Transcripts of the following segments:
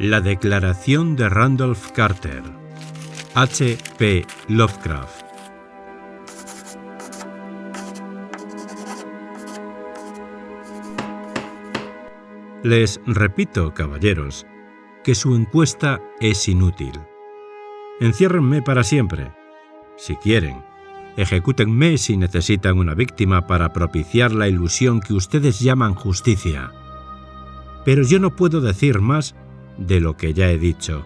La declaración de Randolph Carter. H. P. Lovecraft. Les repito, caballeros, que su encuesta es inútil. Enciérrenme para siempre. Si quieren, ejecútenme si necesitan una víctima para propiciar la ilusión que ustedes llaman justicia. Pero yo no puedo decir más de lo que ya he dicho.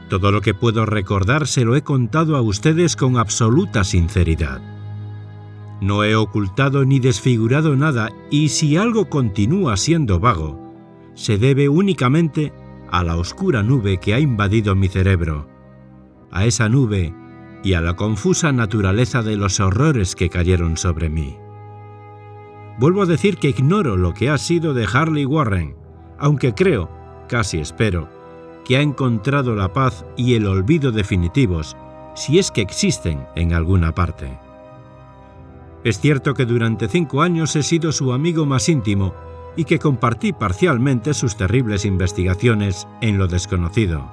Todo lo que puedo recordar se lo he contado a ustedes con absoluta sinceridad. No he ocultado ni desfigurado nada, y si algo continúa siendo vago, se debe únicamente a la oscura nube que ha invadido mi cerebro, a esa nube y a la confusa naturaleza de los horrores que cayeron sobre mí. Vuelvo a decir que ignoro lo que ha sido de Harley Warren, aunque creo, casi espero, que ha encontrado la paz y el olvido definitivos, si es que existen en alguna parte. Es cierto que durante 5 años he sido su amigo más íntimo y que compartí parcialmente sus terribles investigaciones en lo desconocido.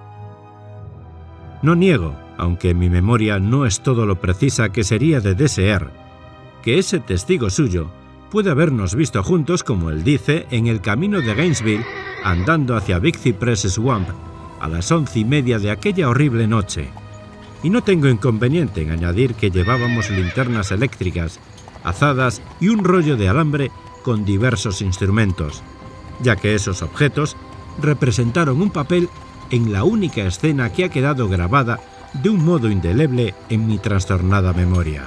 No niego, aunque mi memoria no es todo lo precisa que sería de desear, que ese testigo suyo puede habernos visto juntos, como él dice, en el camino de Gainesville, andando hacia Big Cypress Swamp a las 11:30 de aquella horrible noche. Y no tengo inconveniente en añadir que llevábamos linternas eléctricas, azadas y un rollo de alambre con diversos instrumentos, ya que esos objetos representaron un papel en la única escena que ha quedado grabada de un modo indeleble en mi trastornada memoria.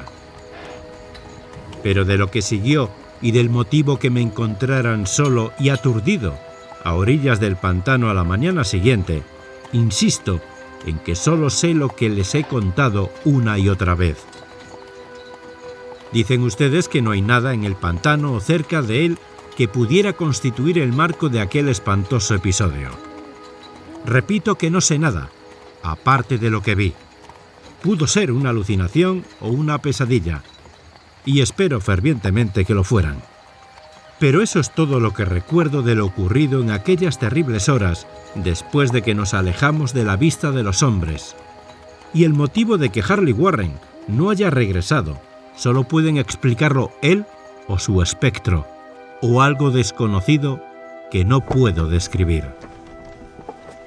Pero de lo que siguió y del motivo que me encontraran solo y aturdido a orillas del pantano a la mañana siguiente, insisto en que solo sé lo que les he contado una y otra vez. Dicen ustedes que no hay nada en el pantano o cerca de él que pudiera constituir el marco de aquel espantoso episodio. Repito que no sé nada, aparte de lo que vi. Pudo ser una alucinación o una pesadilla, y espero fervientemente que lo fueran. Pero eso es todo lo que recuerdo de lo ocurrido en aquellas terribles horas después de que nos alejamos de la vista de los hombres. Y el motivo de que Harley Warren no haya regresado solo pueden explicarlo él o su espectro, o algo desconocido que no puedo describir.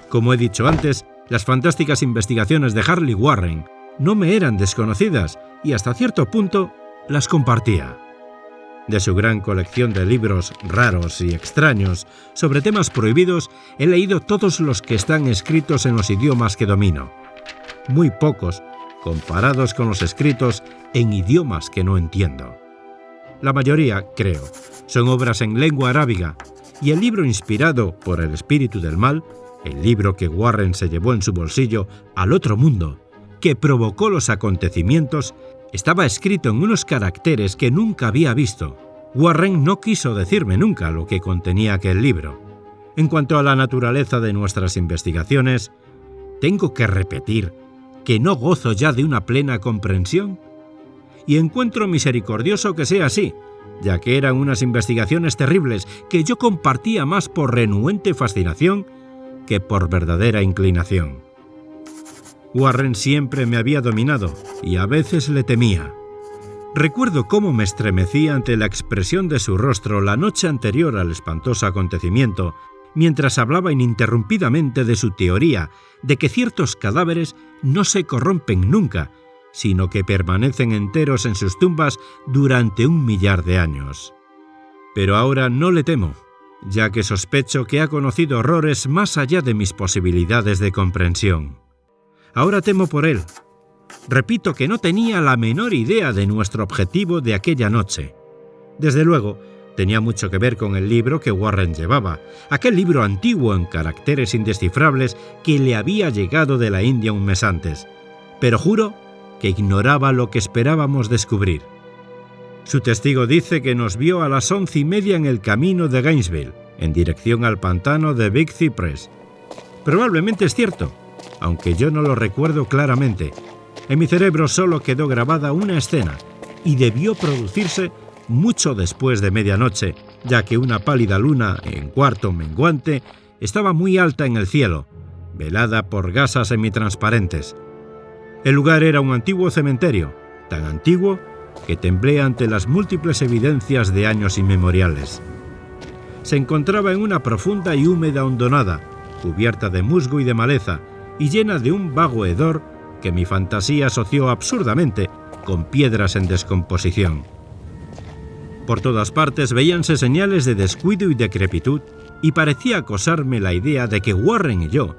Como he dicho antes, las fantásticas investigaciones de Harley Warren no me eran desconocidas y hasta cierto punto las compartía. De su gran colección de libros raros y extraños sobre temas prohibidos, he leído todos los que están escritos en los idiomas que domino. Muy pocos comparados con los escritos en idiomas que no entiendo. La mayoría, creo, son obras en lengua arábiga, y el libro inspirado por el espíritu del mal, el libro que Warren se llevó en su bolsillo al otro mundo, que provocó los acontecimientos, estaba escrito en unos caracteres que nunca había visto. Warren no quiso decirme nunca lo que contenía aquel libro. En cuanto a la naturaleza de nuestras investigaciones, tengo que repetir que no gozo ya de una plena comprensión. Y encuentro misericordioso que sea así, ya que eran unas investigaciones terribles que yo compartía más por renuente fascinación que por verdadera inclinación. Warren siempre me había dominado y a veces le temía. Recuerdo cómo me estremecí ante la expresión de su rostro la noche anterior al espantoso acontecimiento, mientras hablaba ininterrumpidamente de su teoría de que ciertos cadáveres no se corrompen nunca, sino que permanecen enteros en sus tumbas durante 1 millar de años. Pero ahora no le temo, ya que sospecho que ha conocido horrores más allá de mis posibilidades de comprensión. Ahora temo por él. Repito que no tenía la menor idea de nuestro objetivo de aquella noche. Desde luego, tenía mucho que ver con el libro que Warren llevaba, aquel libro antiguo en caracteres indescifrables que le había llegado de la India un mes antes. Pero juro que ignoraba lo que esperábamos descubrir. Su testigo dice que nos vio a las 11:30 en el camino de Gainesville, en dirección al pantano de Big Cypress. Probablemente es cierto, aunque yo no lo recuerdo claramente. En mi cerebro solo quedó grabada una escena, y debió producirse mucho después de medianoche, ya que una pálida luna en cuarto menguante estaba muy alta en el cielo, velada por gasas semitransparentes. El lugar era un antiguo cementerio, tan antiguo que temblé ante las múltiples evidencias de años inmemoriales. Se encontraba en una profunda y húmeda hondonada, cubierta de musgo y de maleza, y llena de un vago hedor que mi fantasía asoció absurdamente con piedras en descomposición. Por todas partes veíanse señales de descuido y decrepitud, y parecía acosarme la idea de que Warren y yo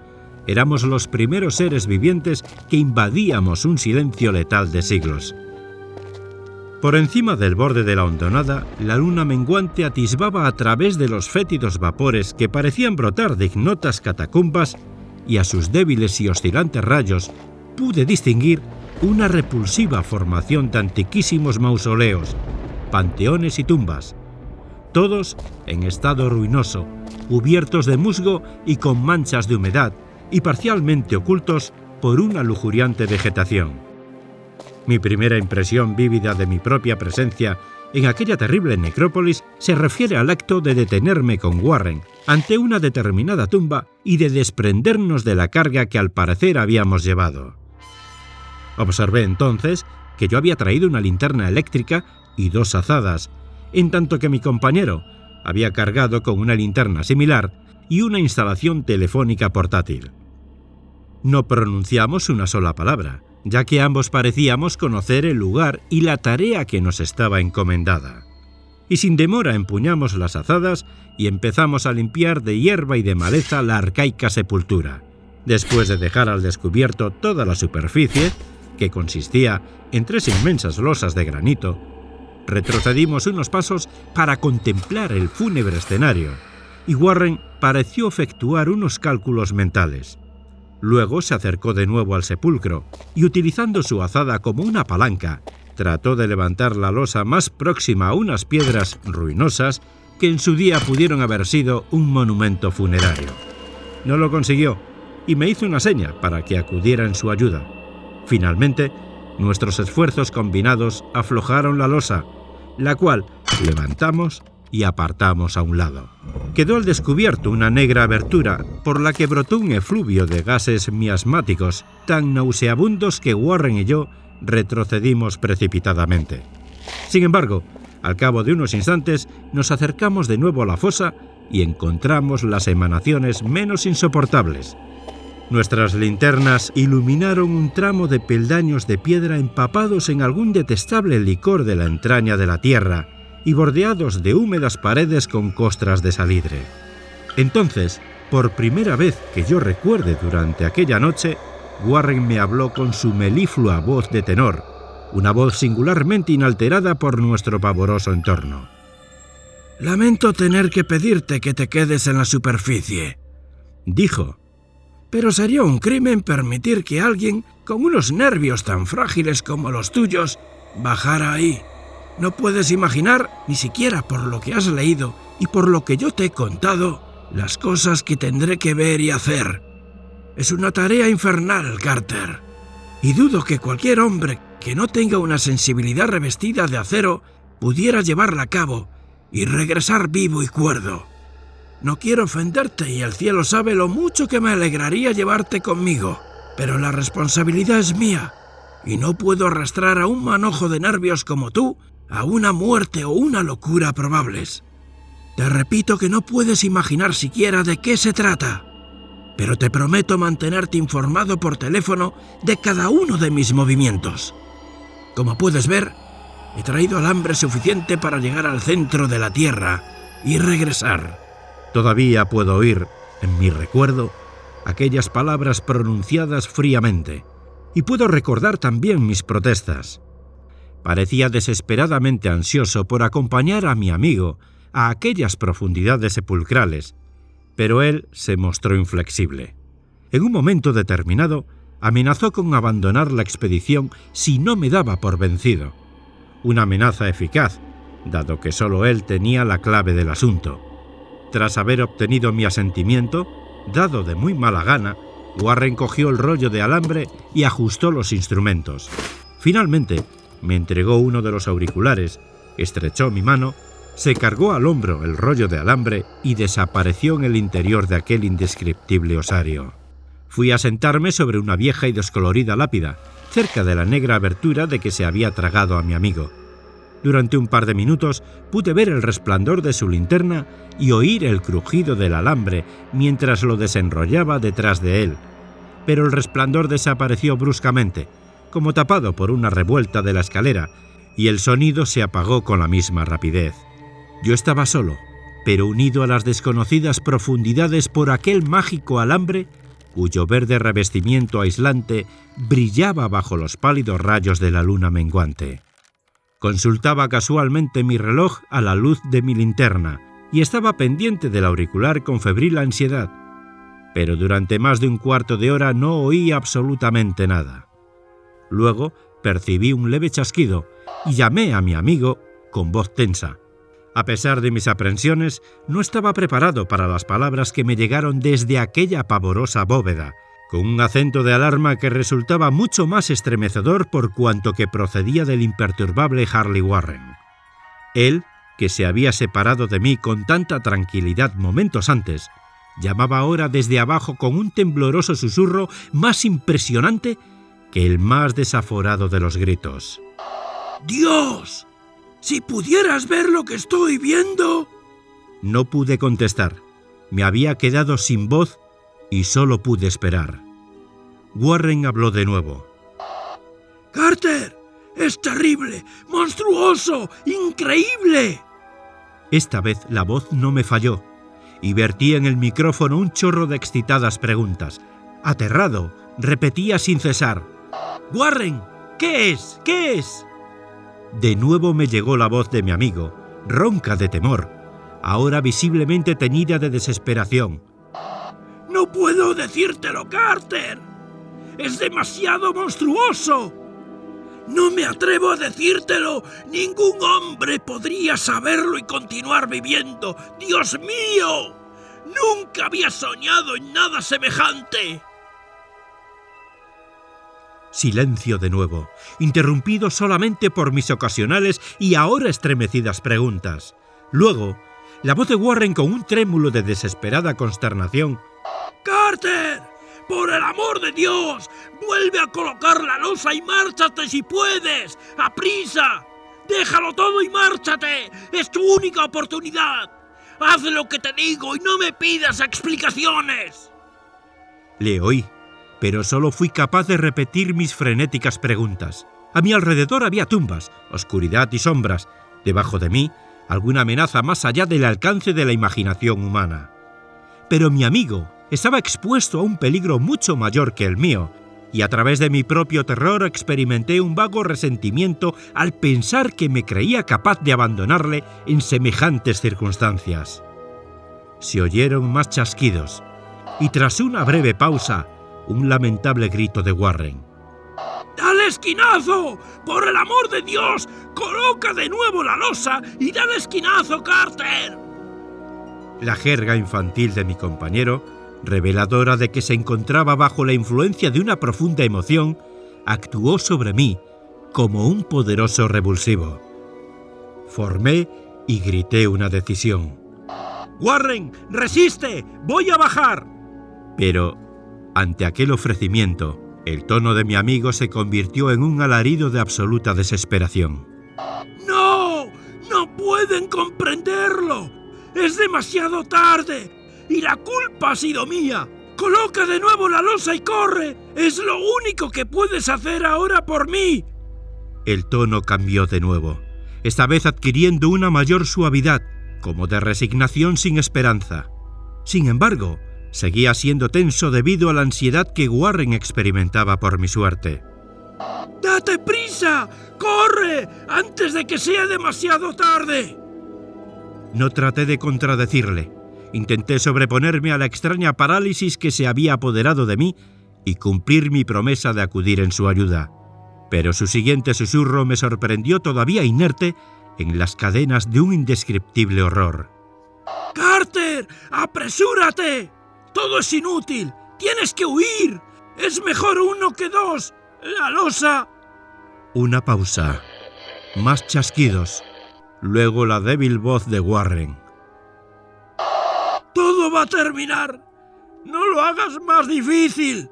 éramos los primeros seres vivientes que invadíamos un silencio letal de siglos. Por encima del borde de la hondonada, la luna menguante atisbaba a través de los fétidos vapores que parecían brotar de ignotas catacumbas, y a sus débiles y oscilantes rayos pude distinguir una repulsiva formación de antiquísimos mausoleos, panteones y tumbas, todos en estado ruinoso, cubiertos de musgo y con manchas de humedad, y parcialmente ocultos por una lujuriante vegetación. Mi primera impresión vívida de mi propia presencia en aquella terrible necrópolis se refiere al acto de detenerme con Warren ante una determinada tumba y de desprendernos de la carga que al parecer habíamos llevado. Observé entonces que yo había traído una linterna eléctrica y 2 azadas, en tanto que mi compañero había cargado con una linterna similar y una instalación telefónica portátil. No pronunciamos una sola palabra, ya que ambos parecíamos conocer el lugar y la tarea que nos estaba encomendada. Y sin demora empuñamos las azadas y empezamos a limpiar de hierba y de maleza la arcaica sepultura, después de dejar al descubierto toda la superficie, que consistía en 3 inmensas losas de granito. Retrocedimos unos pasos para contemplar el fúnebre escenario, y Warren pareció efectuar unos cálculos mentales. Luego se acercó de nuevo al sepulcro y, utilizando su azada como una palanca, trató de levantar la losa más próxima a unas piedras ruinosas que en su día pudieron haber sido un monumento funerario. No lo consiguió y me hizo una seña para que acudiera en su ayuda. Finalmente, nuestros esfuerzos combinados aflojaron la losa, la cual levantamos y apartamos a un lado. Quedó al descubierto una negra abertura por la que brotó un efluvio de gases miasmáticos tan nauseabundos que Warren y yo retrocedimos precipitadamente. Sin embargo, al cabo de unos instantes nos acercamos de nuevo a la fosa y encontramos las emanaciones menos insoportables. Nuestras linternas iluminaron un tramo de peldaños de piedra empapados en algún detestable licor de la entraña de la tierra y bordeados de húmedas paredes con costras de salidre. Entonces, por primera vez que yo recuerde durante aquella noche, Warren me habló con su meliflua voz de tenor, una voz singularmente inalterada por nuestro pavoroso entorno. «Lamento tener que pedirte que te quedes en la superficie», dijo. «Pero sería un crimen permitir que alguien con unos nervios tan frágiles como los tuyos bajara ahí. No puedes imaginar, ni siquiera por lo que has leído y por lo que yo te he contado, las cosas que tendré que ver y hacer. Es una tarea infernal, Carter, y dudo que cualquier hombre que no tenga una sensibilidad revestida de acero pudiera llevarla a cabo y regresar vivo y cuerdo. No quiero ofenderte y el cielo sabe lo mucho que me alegraría llevarte conmigo, pero la responsabilidad es mía y no puedo arrastrar a un manojo de nervios como tú a una muerte o una locura probables. Te repito que no puedes imaginar siquiera de qué se trata, pero te prometo mantenerte informado por teléfono de cada uno de mis movimientos. Como puedes ver, he traído alambre suficiente para llegar al centro de la Tierra y regresar». Todavía puedo oír, en mi recuerdo, aquellas palabras pronunciadas fríamente, y puedo recordar también mis protestas. Parecía desesperadamente ansioso por acompañar a mi amigo a aquellas profundidades sepulcrales, pero él se mostró inflexible. En un momento determinado, amenazó con abandonar la expedición si no me daba por vencido. Una amenaza eficaz, dado que solo él tenía la clave del asunto. Tras haber obtenido mi asentimiento, dado de muy mala gana, Warren cogió el rollo de alambre y ajustó los instrumentos. Finalmente, me entregó uno de los auriculares, estrechó mi mano Se cargó al hombro el rollo de alambre y desapareció en el interior de aquel indescriptible osario. Fui a sentarme sobre una vieja y descolorida lápida, cerca de la negra abertura de que se había tragado a mi amigo. Durante un par de minutos pude ver el resplandor de su linterna y oír el crujido del alambre mientras lo desenrollaba detrás de él. Pero el resplandor desapareció bruscamente, como tapado por una revuelta de la escalera, y el sonido se apagó con la misma rapidez. Yo estaba solo, pero unido a las desconocidas profundidades por aquel mágico alambre, cuyo verde revestimiento aislante brillaba bajo los pálidos rayos de la luna menguante. Consultaba casualmente mi reloj a la luz de mi linterna y estaba pendiente del auricular con febril ansiedad, pero durante más de un cuarto de hora no oí absolutamente nada. Luego percibí un leve chasquido y llamé a mi amigo con voz tensa. A pesar de mis aprensiones, no estaba preparado para las palabras que me llegaron desde aquella pavorosa bóveda, con un acento de alarma que resultaba mucho más estremecedor por cuanto que procedía del imperturbable Harley Warren. Él, que se había separado de mí con tanta tranquilidad momentos antes, llamaba ahora desde abajo con un tembloroso susurro más impresionante que el más desaforado de los gritos. ¡Dios! ¡Si pudieras ver lo que estoy viendo! No pude contestar. Me había quedado sin voz y solo pude esperar. Warren habló de nuevo. ¡Carter! ¡Es terrible! ¡Monstruoso! ¡Increíble! Esta vez la voz no me falló y vertí en el micrófono un chorro de excitadas preguntas. Aterrado, repetía sin cesar. ¡Warren! ¿Qué es? ¿Qué es? De nuevo me llegó la voz de mi amigo, ronca de temor, ahora visiblemente teñida de desesperación. ¡No puedo decírtelo, Carter! ¡Es demasiado monstruoso! ¡No me atrevo a decírtelo! ¡Ningún hombre podría saberlo y continuar viviendo! ¡Dios mío! ¡Nunca había soñado en nada semejante! Silencio de nuevo, interrumpido solamente por mis ocasionales y ahora estremecidas preguntas. Luego, la voz de Warren con un trémulo de desesperada consternación. ¡Carter! ¡Por el amor de Dios! ¡Vuelve a colocar la losa y márchate si puedes! ¡Aprisa! ¡Déjalo todo y márchate! ¡Es tu única oportunidad! ¡Haz lo que te digo y no me pidas explicaciones! Le oí, pero solo fui capaz de repetir mis frenéticas preguntas. A mi alrededor había tumbas, oscuridad y sombras. Debajo de mí, alguna amenaza más allá del alcance de la imaginación humana. Pero mi amigo estaba expuesto a un peligro mucho mayor que el mío, y a través de mi propio terror experimenté un vago resentimiento al pensar que me creía capaz de abandonarle en semejantes circunstancias. Se oyeron más chasquidos, y tras una breve pausa, un lamentable grito de Warren. ¡Dale esquinazo! ¡Por el amor de Dios! ¡Coloca de nuevo la losa y dale esquinazo, Carter! La jerga infantil de mi compañero, reveladora de que se encontraba bajo la influencia de una profunda emoción, actuó sobre mí como un poderoso revulsivo. Formé y grité una decisión. ¡Warren, resiste! ¡Voy a bajar! Pero, ante aquel ofrecimiento, el tono de mi amigo se convirtió en un alarido de absoluta desesperación. ¡No! ¡No pueden comprenderlo! ¡Es demasiado tarde! ¡Y la culpa ha sido mía! ¡Coloca de nuevo la losa y corre! ¡Es lo único que puedes hacer ahora por mí! El tono cambió de nuevo, esta vez adquiriendo una mayor suavidad, como de resignación sin esperanza. Sin embargo, seguía siendo tenso debido a la ansiedad que Warren experimentaba por mi suerte. ¡Date prisa! ¡Corre! ¡Antes de que sea demasiado tarde! No traté de contradecirle. Intenté sobreponerme a la extraña parálisis que se había apoderado de mí y cumplir mi promesa de acudir en su ayuda. Pero su siguiente susurro me sorprendió todavía inerte en las cadenas de un indescriptible horror. ¡Carter! ¡Apresúrate! ¡Todo es inútil! ¡Tienes que huir! ¡Es mejor uno que dos! ¡La losa! Una pausa. Más chasquidos. Luego la débil voz de Warren. ¡Todo va a terminar! ¡No lo hagas más difícil!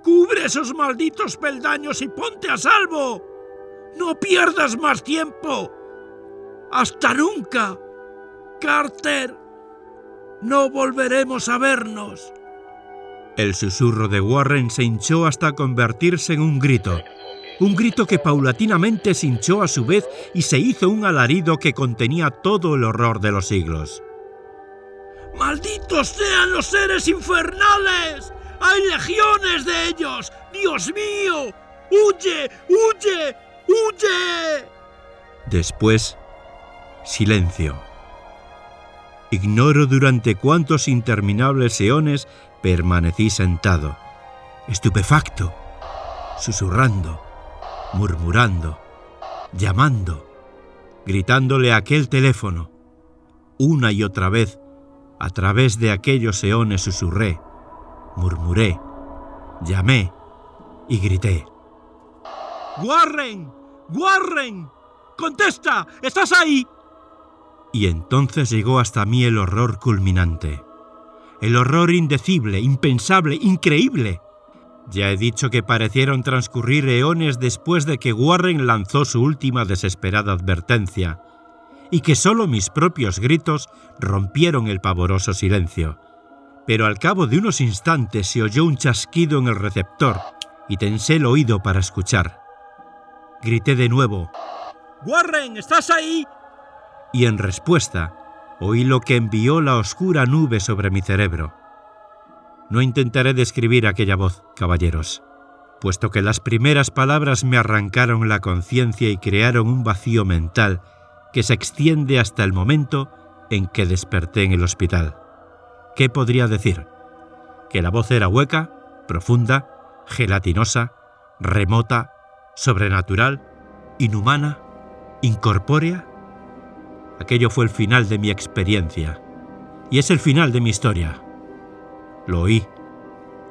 ¡Cubre esos malditos peldaños y ponte a salvo! ¡No pierdas más tiempo! ¡Hasta nunca! ¡Carter! ¡No volveremos a vernos! El susurro de Warren se hinchó hasta convertirse en un grito que paulatinamente se hinchó a su vez y se hizo un alarido que contenía todo el horror de los siglos. ¡Malditos sean los seres infernales! ¡Hay legiones de ellos! ¡Dios mío! ¡Huye! ¡Huye! ¡Huye! Después, silencio. Ignoro durante cuántos interminables eones permanecí sentado, estupefacto, susurrando, murmurando, llamando, gritándole a aquel teléfono. Una y otra vez, a través de aquellos eones susurré, murmuré, llamé y grité. ¡Warren! ¡Warren! ¡Contesta! ¿Estás ahí? Y entonces llegó hasta mí el horror culminante. El horror indecible, impensable, increíble. Ya he dicho que parecieron transcurrir eones después de que Warren lanzó su última desesperada advertencia, y que solo mis propios gritos rompieron el pavoroso silencio. Pero al cabo de unos instantes se oyó un chasquido en el receptor y tensé el oído para escuchar. Grité de nuevo. ¡Warren! ¿Estás ahí? Y en respuesta, oí lo que envió la oscura nube sobre mi cerebro. No intentaré describir aquella voz, caballeros, puesto que las primeras palabras me arrancaron la conciencia y crearon un vacío mental que se extiende hasta el momento en que desperté en el hospital. ¿Qué podría decir? ¿Que la voz era hueca, profunda, gelatinosa, remota, sobrenatural, inhumana, incorpórea? Aquello fue el final de mi experiencia, y es el final de mi historia. Lo oí,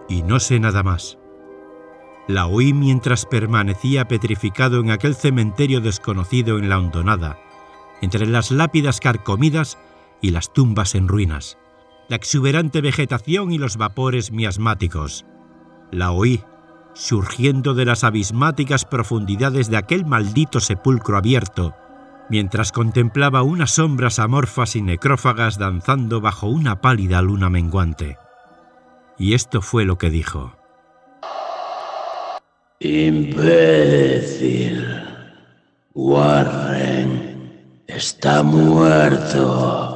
y no sé nada más. La oí mientras permanecía petrificado en aquel cementerio desconocido en la hondonada, entre las lápidas carcomidas y las tumbas en ruinas, la exuberante vegetación y los vapores miasmáticos. La oí, surgiendo de las abismáticas profundidades de aquel maldito sepulcro abierto, mientras contemplaba unas sombras amorfas y necrófagas danzando bajo una pálida luna menguante. Y esto fue lo que dijo. Imbécil. Warren está muerto.